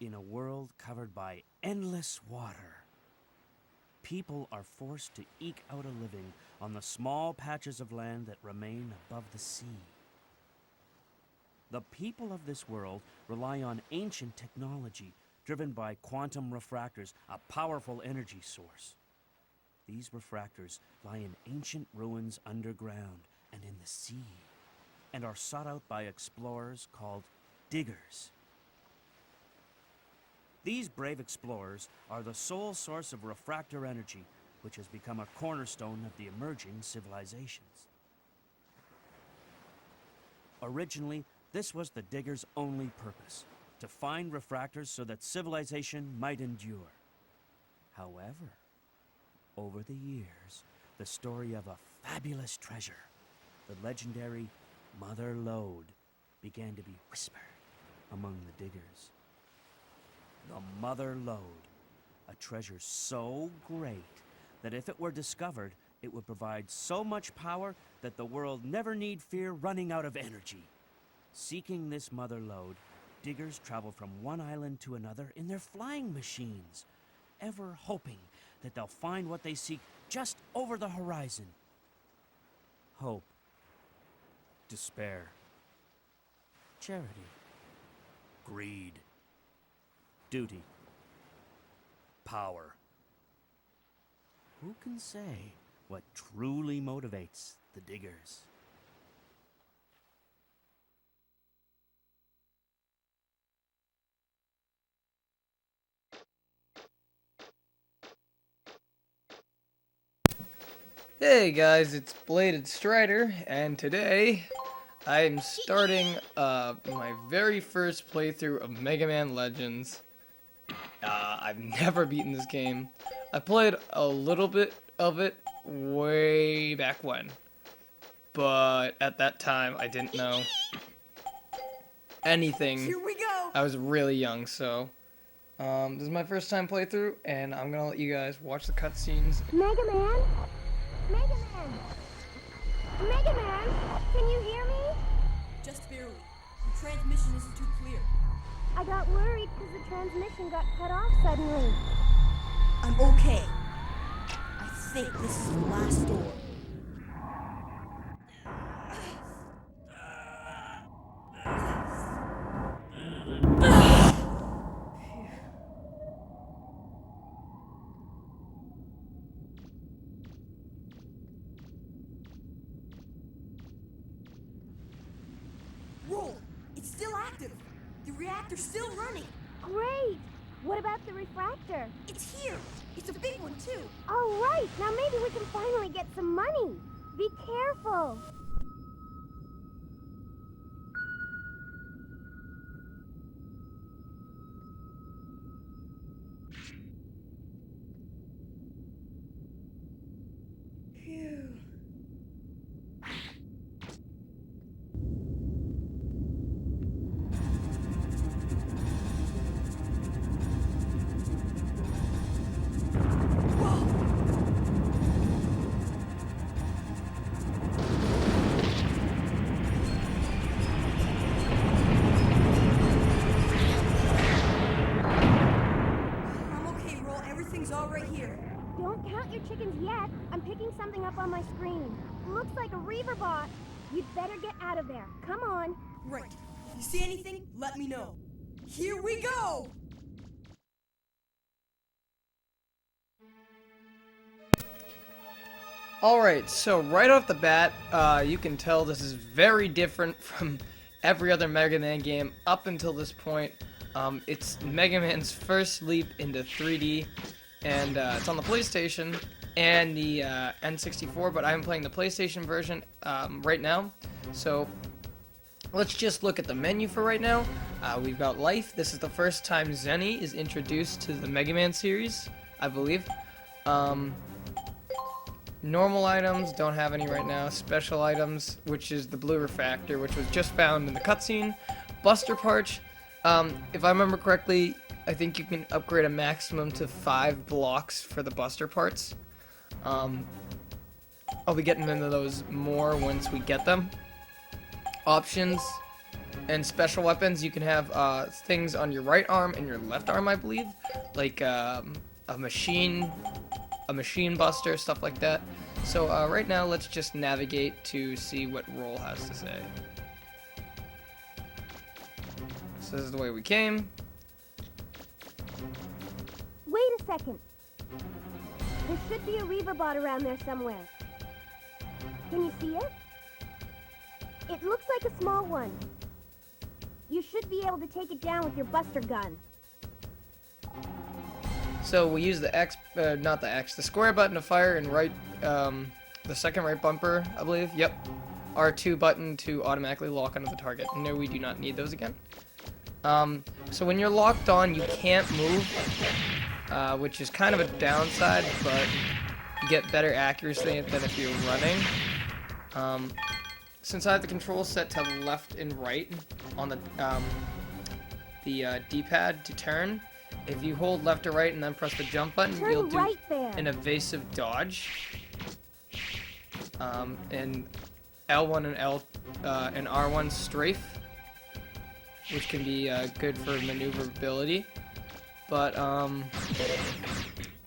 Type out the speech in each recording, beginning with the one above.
In a world covered by endless water, people are forced to eke out a living on the small patches of land that remain above the sea. The people of this world rely on ancient technology driven by quantum refractors, a powerful energy source. These refractors lie in ancient ruins underground and in the sea, and are sought out by explorers called diggers. These brave explorers are the sole source of refractor energy, which has become a cornerstone of the emerging civilizations. Originally, this was the diggers' only purpose, to find refractors so that civilization might endure. However, over the years, the story of a fabulous treasure, the legendary Mother Lode, began to be whispered among the diggers. The Mother Lode, a treasure so great that if it were discovered, it would provide so much power that the world never need fear running out of energy. Seeking this Mother Lode, diggers travel from one island to another in their flying machines, ever hoping that they'll find what they seek just over the horizon. Hope, despair, charity, greed, duty, power. Who can say what truly motivates the diggers? Hey guys, it's Bladed Strider, and today I am starting my very first playthrough of Mega Man Legends. I've never beaten this game. I played a little bit of it way back when, but at that time I didn't know anything. Here we go! I was really young, so this is my first time playthrough, and I'm gonna let you guys watch the cutscenes. Megaman? Megaman! Megaman! Can you hear me? Just barely. The transmission isn't too clear. I got worried because the transmission got cut off suddenly. I'm okay. I think this is the last door. Roll! It's still active! The reactor's still running! Great! What about the refractor? It's here! It's a big one, too! All right, now maybe we can finally get some money. Be careful. Phew. I'm okay, Roll. Everything's all right here. Don't count your chickens yet. I'm picking something up on my screen. Looks like a Reaver bot. You'd better get out of there. Come on. Right. If you see anything, let me know. Here we go! Alright, so right off the bat, you can tell this is very different from every other Mega Man game up until this point. It's Mega Man's first leap into 3D, and it's on the PlayStation and the N64, but I'm playing the PlayStation version right now. So let's just look at the menu for right now. We've got Life. This is the first time Zenny is introduced to the Mega Man series, I believe. Normal items, don't have any right now. Special items, which is the blue refractor, which was just found in the cutscene. Buster parts, if I remember correctly, I think you can upgrade a maximum to 5 blocks for the Buster parts. I'll be getting into those more once we get them. Options, And special weapons, you can have things on your right arm and your left arm, I believe, like a machine buster, stuff like that. So right now, let's just navigate to see what Roll has to say. So this is the way we came. Wait a second. There should be a Reaver bot around there somewhere. Can you see it? It looks like a small one. You should be able to take it down with your buster gun. So we use the X, not the X, the square button to fire, and right, the second right bumper, I believe. Yep. R2 button to automatically lock onto the target. No, we do not need those again. So when you're locked on, you can't move, which is kind of a downside, but you get better accuracy than if you're running. Since I have the controls set to left and right on the D-pad to turn, if you hold left or right and then press the jump button, you'll do right there. an evasive dodge. And L1 and R1 strafe, which can be good for maneuverability. But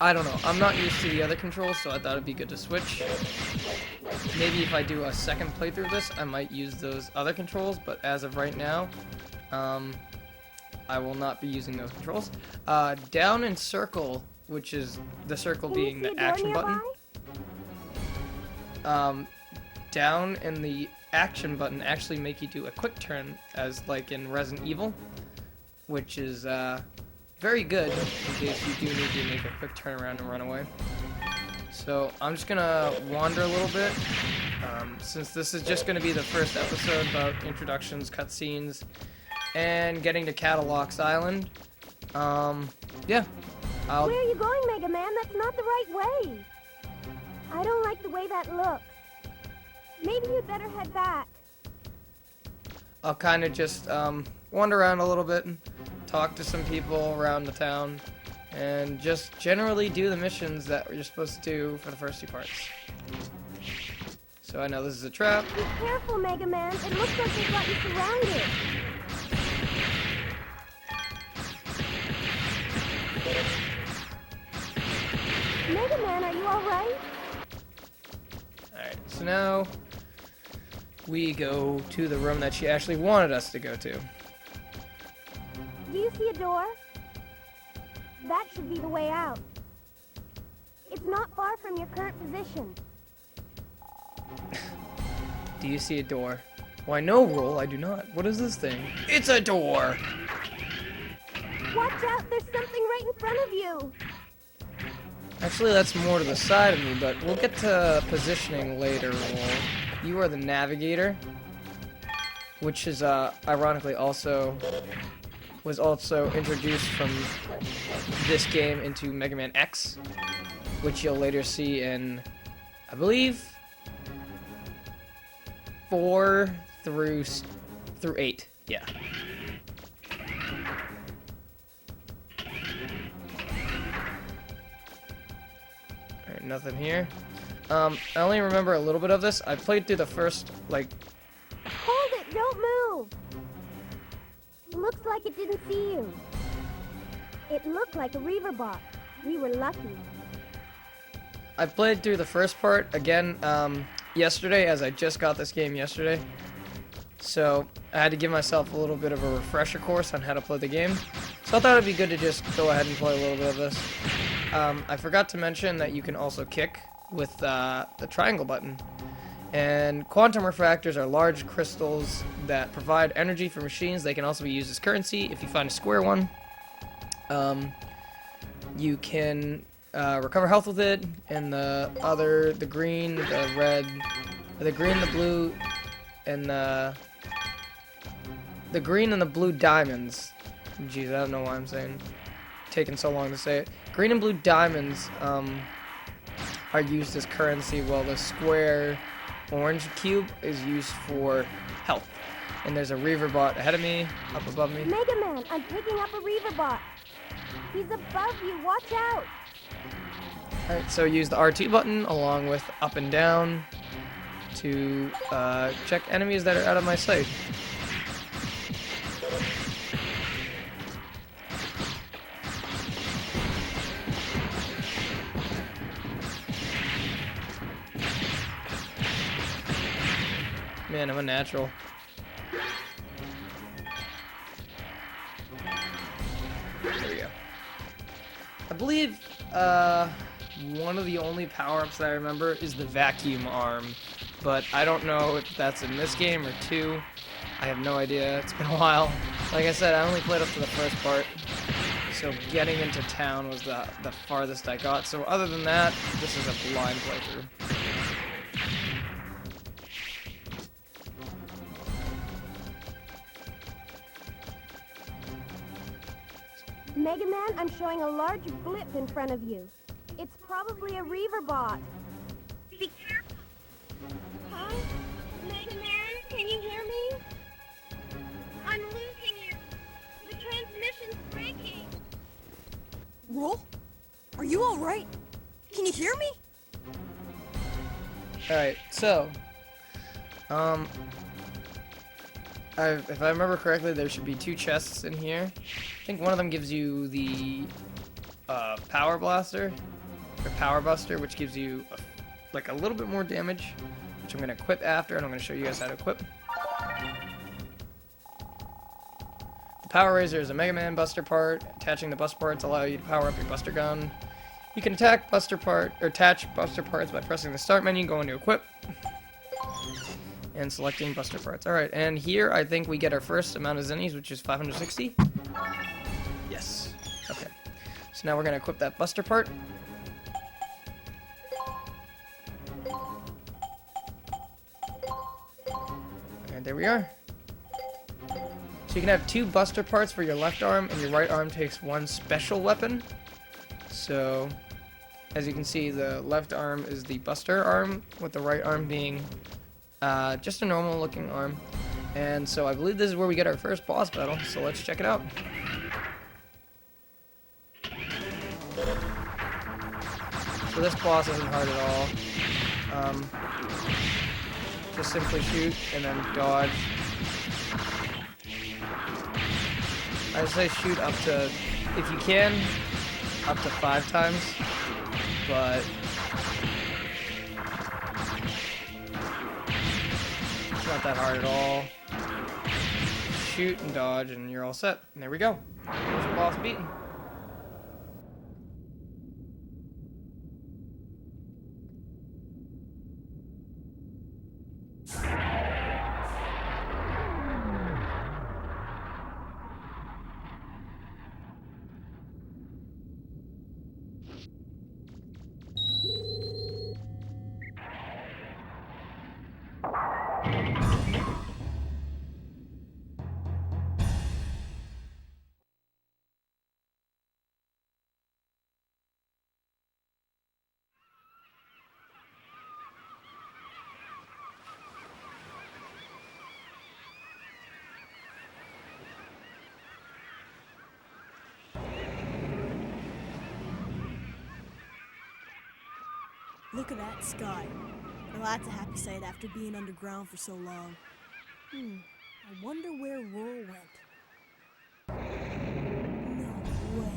I don't know. I'm not used to the other controls, so I thought it'd be good to switch. Maybe if I do a second playthrough of this, I might use those other controls, but as of right now, I will not be using those controls. Down and circle, which is the circle being the action button. Down and the action button actually make you do a quick turn, as like in Resident Evil, which is very good in case you do need to make a quick turnaround and run away. So I'm just gonna wander a little bit, since this is just gonna be the first episode about introductions, cutscenes, and getting to Catalog's Island. Yeah. Where are you going, Mega Man? That's not the right way. I don't like the way that looks. Maybe you'd better head back. I'll kind of just wander around a little bit and talk to some people around the town, and just generally do the missions that you're supposed to do for the first two parts. So I know this is a trap. Be careful, Mega Man. It looks like they've got you surrounded. Mega Man, are you alright? Alright, so now we go to the room that she actually wanted us to go to. Do you see a door? That should be the way out. It's not far from your current position. Do you see a door? Why, no, Roll, I do not. What is this thing? It's a door! Watch out, there's something right in front of you. Actually, that's more to the side of me, but we'll get to positioning later, Roll. You are the navigator, which is, ironically was also introduced from this game into Mega Man X, which you'll later see in, I believe, 4 through 8. Yeah. Alright, nothing here. I only remember a little bit of this. I played through the first, like... Hold it, don't move! Looks like it didn't see you. It looked like a Reaver bot. We were lucky. I played through the first part again yesterday, as I just got this game yesterday. So I had to give myself a little bit of a refresher course on how to play the game. So I thought it'd be good to just go ahead and play a little bit of this. I forgot to mention that you can also kick with the triangle button. And quantum refractors are large crystals that provide energy for machines. They can also be used as currency if you find a square one. You can recover health with it, and the green, the red, the green, the blue, and the green and the blue diamonds. Jeez, I don't know why I'm taking so long to say it. Green and blue diamonds are used as currency, while the square orange cube is used for health. And there's a Reaver bot ahead of me, up above me. Mega Man, I'm picking up a Reaver bot. He's above you, watch out! Alright, so use the R2 button along with up and down to check enemies that are out of my sight. man, I'm a natural. There we go. I believe one of the only power-ups that I remember is the vacuum arm, but I don't know if that's in this game or 2. I have no idea. It's been a while. Like I said, I only played up to the first part, so getting into town was the farthest I got. So other than that, this is a blind playthrough. Mega Man, I'm showing a large blip in front of you. It's probably a Reaver bot. Be careful. Huh? Mega Man, can you hear me? I'm losing you. The transmission's breaking. Roll? Are you alright? Can you hear me? Alright, so, if I remember correctly, there should be 2 chests in here. I think one of them gives you the power blaster, or power buster, which gives you like a little bit more damage, which I'm going to equip after, and I'm going to show you guys how to equip. The Power Razor is a Mega Man buster part. Attaching the buster parts allow you to power up your buster gun. You can attach buster parts by pressing the start menu, going to equip, and selecting buster parts. Alright, and here I think we get our first amount of zennies, which is 560. Yes. Okay. So now we're going to equip that buster part. And there we are. So you can have 2 buster parts for your left arm, and your right arm takes 1 special weapon. So, as you can see, the left arm is the buster arm, with the right arm being just a normal looking arm. And so I believe this is where we get our first boss battle, so let's check it out. So this boss isn't hard at all. Just simply shoot and then dodge. I would say shoot up to, if you can, up to 5 times, but it's not that hard at all. Shoot and dodge and you're all set. And there we go. There's the boss beaten. Look at that sky. Well, that's a happy sight after being underground for so long. I wonder where Roar went. No way.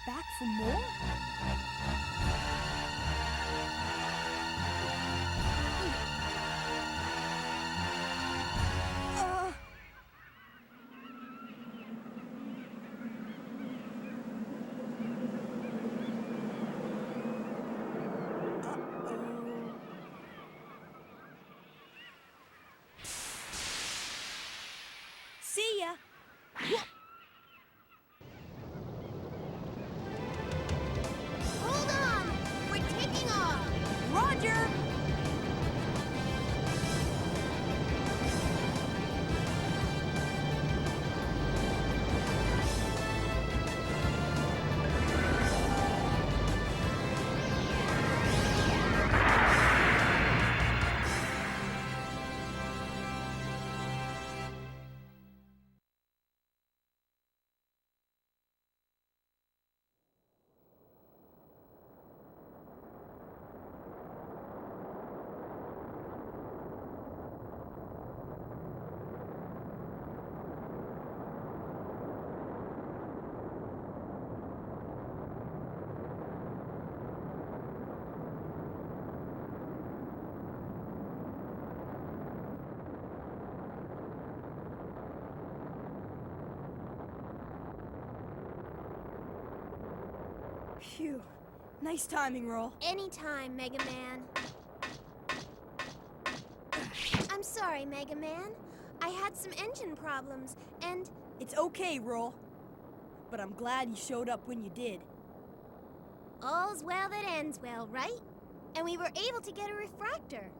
Back for more? See ya. Phew. Nice timing, Roll. Anytime, Mega Man. I'm sorry, Mega Man. I had some engine problems, and... It's okay, Roll. But I'm glad you showed up when you did. all's well that ends well, right? And we were able to get a refractor.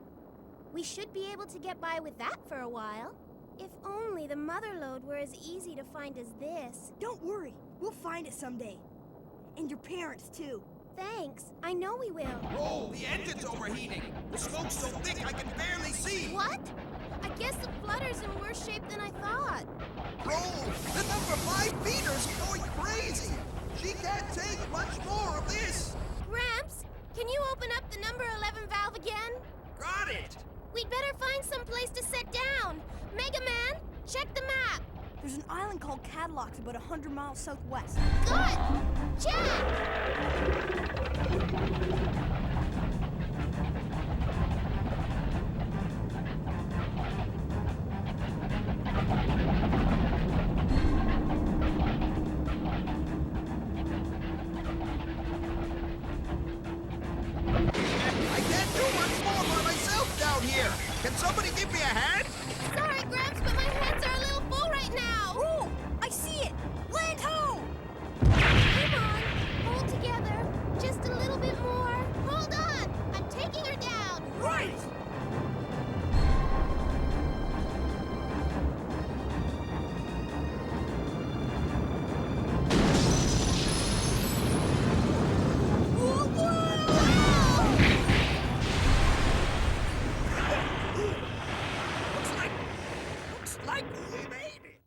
We should be able to get by with that for a while. If only the mother lode were as easy to find as this. Don't worry. We'll find it someday. And your parents, too. Thanks. I know we will. Oh, the engine's overheating. The smoke's so thick I can barely see. What? I guess the flutter's in worse shape than I thought. Bro, the number 5 feeder's going crazy. She can't take much more of this. Gramps, can you open up the number 11 valve again? Got it. We'd better find some place to set down. Mega Man, check the map. There's an island called Cadilloc's about 100 miles southwest. Good! Check! I can't do much more by myself down here. Can somebody give me a hand? Sorry, Gramps, but my hands are a little full right now. Oh, I see it! Land ho! Come on, hold together. Just a little bit more. Hold on, I'm taking her down. Right! Looks like we made it.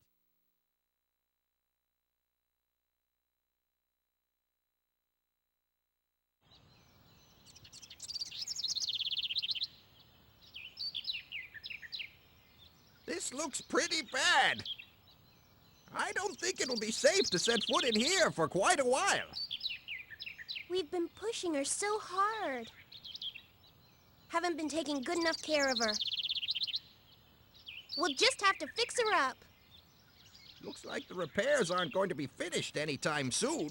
This looks pretty bad. I don't think it'll be safe to set foot in here for quite a while. We've been pushing her so hard. Haven't been taking good enough care of her. We'll just have to fix her up. Looks like the repairs aren't going to be finished anytime soon.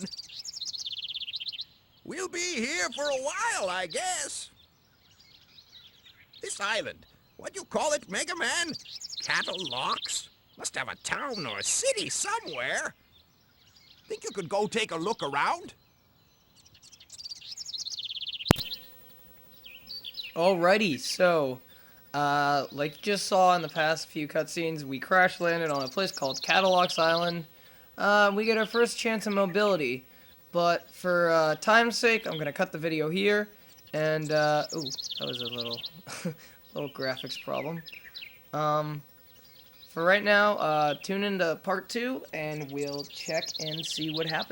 We'll be here for a while, I guess. This island, what do you call it, Mega Man? Cattle Locks? Must have a town or a city somewhere. Think you could go take a look around? Alrighty, so, like you just saw in the past few cutscenes, we crash landed on a place called Cadilloc's Island. We get our first chance of mobility, but for time's sake, I'm gonna cut the video here. And ooh, that was a little, little graphics problem. For right now, tune into part 2, and we'll check and see what happens.